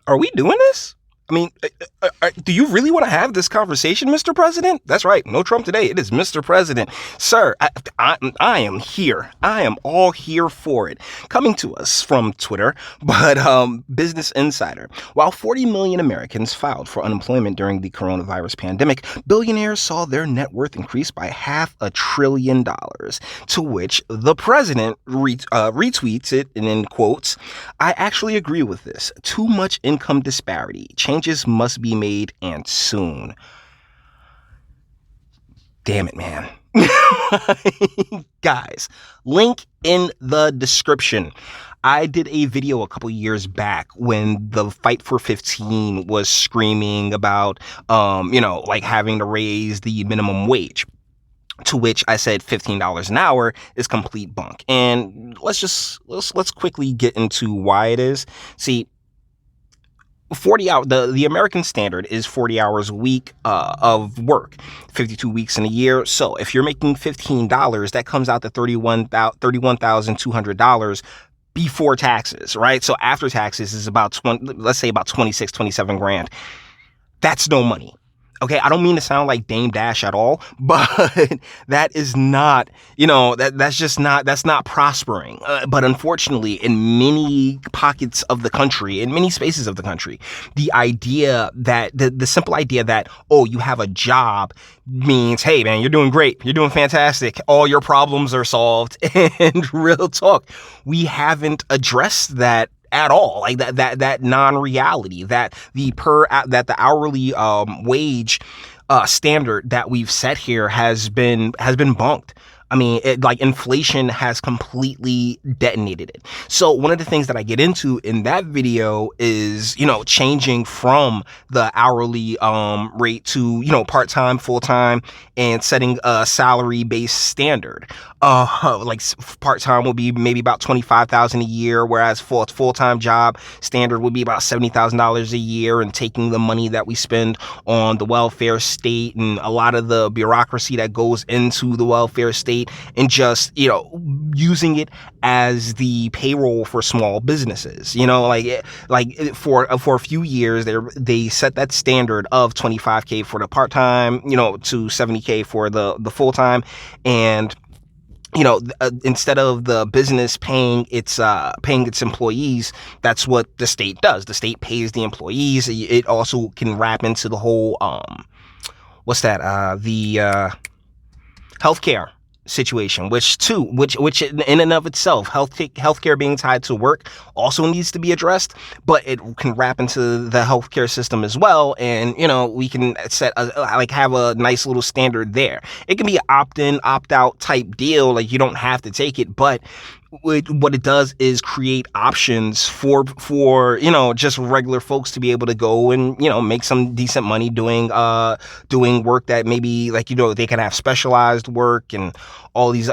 Are we doing this? I mean, do you really want to have this conversation, Mr. President? That's right. No Trump today. It is Mr. President. Sir, I am here. I am all here for it. Coming to us from Twitter, but Business Insider. While 40 million Americans filed for unemployment during the coronavirus pandemic, billionaires saw their net worth increase by $500 billion, to which the president retweets it and in quotes, "I actually agree with this. Too much income disparity. Changes must be made and soon." Damn it, man. Guys, link in the description. I did a video a couple years back when the Fight for 15 was screaming about, like having to raise the minimum wage. To which I said $15 an hour is complete bunk. And let's quickly get into why it is. See, 40 hours, the American standard is 40 hours a week of work, 52 weeks in a year. So if you're making $15, that comes out to $31,200 before taxes, right? So after taxes is about let's say about 26, 27 grand. That's no money. Okay, I don't mean to sound like Dame Dash at all, but that is not, that's not prospering. But unfortunately, in many pockets of the country, in many spaces of the country, the idea that, the simple idea that, oh, you have a job means, hey, man, you're doing great. You're doing fantastic. All your problems are solved. And real talk, we haven't addressed that at all, like that non-reality, that the hourly wage standard that we've set here has been bunked. I mean, inflation has completely detonated it. So one of the things that I get into in that video is, changing from the hourly rate to, part-time, full-time, and setting a salary-based standard. Part-time will be maybe about $25,000 a year, whereas full-time job standard would be about $70,000 a year, and taking the money that we spend on the welfare state and a lot of the bureaucracy that goes into the welfare state and just, using it as the payroll for small businesses. For a few years they set that standard of $25K for the part-time, to $70K for the full-time, and instead of the business paying its employees, that's what the state does. The state pays the employees. It also can wrap into the whole the healthcare situation, which in and of itself, healthcare being tied to work also needs to be addressed, but it can wrap into the healthcare system as well. And, we can have a nice little standard there. It can be an opt-in, opt-out type deal. Like, you don't have to take it, but what it does is create options for just regular folks to be able to go and make some decent money doing work that maybe they can have specialized work and all these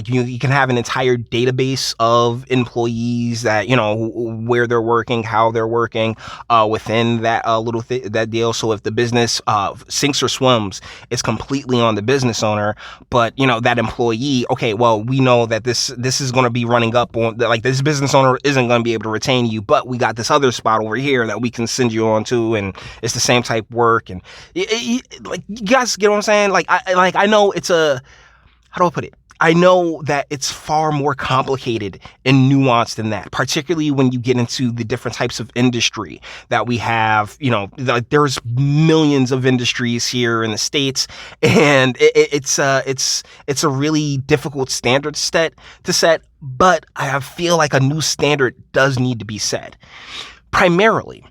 you can have an entire database of employees that where they're working, how they're working within that that deal. So if the business sinks or swims, it's completely on the business owner, but that employee, okay, well, we know that this is going to be running up on, this business owner isn't going to be able to retain you, but we got this other spot over here that we can send you on to, and it's the same type work. And you guys get what I'm saying? I know it's how do I put it? I know that it's far more complicated and nuanced than that, particularly when you get into the different types of industry that we have. There's millions of industries here in the States, and it's a really difficult standard to set, but I feel like a new standard does need to be set, primarily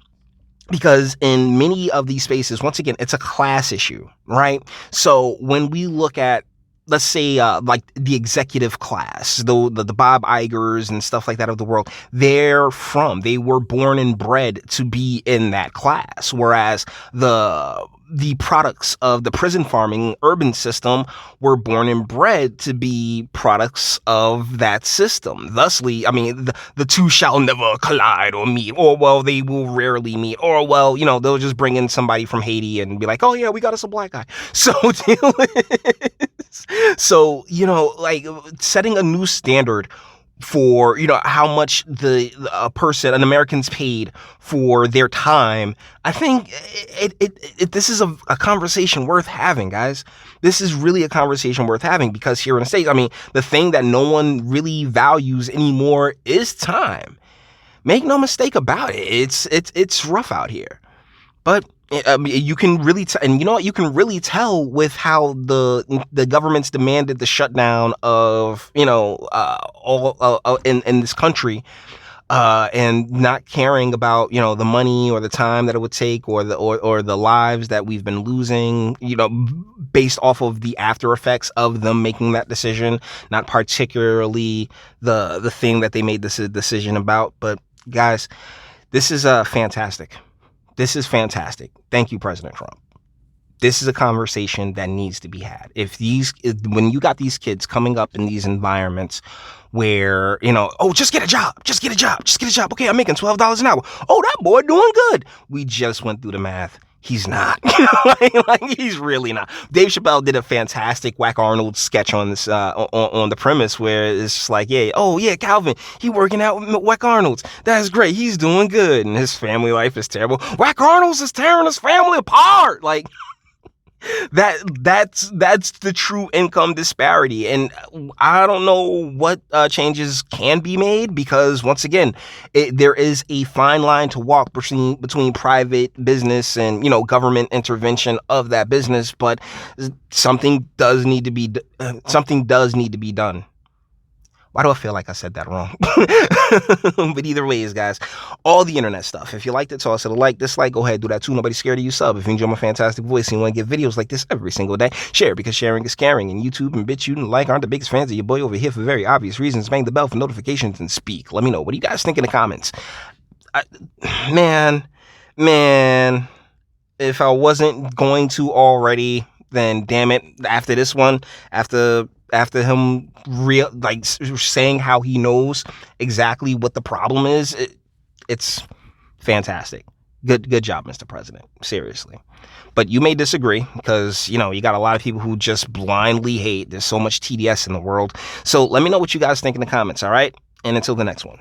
because in many of these spaces, once again, it's a class issue, right? So when we look at, let's say, the executive class, the Bob Igers and stuff like that of the world, they were born and bred to be in that class. Whereas the products of the prison farming urban system were born and bred to be products of that system. Thusly, I mean, the two shall never collide or meet, or, well, they will rarely meet, or, well, they'll just bring in somebody from Haiti and be like, oh yeah, we got us a black guy. So, setting a new standard for, how much an American's paid for their time, I think this is a conversation worth having, guys. This is really a conversation worth having, because here in the States, I mean, the thing that no one really values anymore is time. Make no mistake about it. It's rough out here. But you can really and you know what, you can really tell with how the government's demanded the shutdown of all in this country, and not caring about the money or the time that it would take, or the lives that we've been losing, based off of the after effects of them making that decision, not particularly the thing that they made this decision about. But guys, this is fantastic. This is fantastic. Thank you, President Trump. This is a conversation that needs to be had. When you got these kids coming up in these environments where, oh, just get a job, just get a job, just get a job. Okay, I'm making $12 an hour. Oh, that boy doing good. We just went through the math. He's not. like he's really not. Dave Chappelle did a fantastic Whack Arnold sketch on this on the premise where it's just like, yeah, oh yeah, Calvin, he working out with Whack Arnold's. That's great. He's doing good, and his family life is terrible. Whack Arnold's is tearing his family apart. Like that's the true income disparity. And I don't know what changes can be made, because once again, there is a fine line to walk between private business and government intervention of that business. But something does need to be done. Why do I feel like I said that wrong? But either ways, guys, all the internet stuff. If you liked it, toss it a like, dislike, go ahead, do that too. Nobody's scared of you. Sub. If you enjoy my fantastic voice and you want to get videos like this every single day, share, because sharing is caring. And YouTube and Bitchute and like aren't the biggest fans of your boy over here for very obvious reasons. Bang the bell for notifications and speak. Let me know. What do you guys think in the comments? Man, if I wasn't going to already, then damn it, after this one, after him saying how he knows exactly what the problem is, it's fantastic. Good job, Mr. President. Seriously. But you may disagree, because you got a lot of people who just blindly hate. There's so much TDS in the world. So let me know what you guys think in the comments, all right? And until the next one.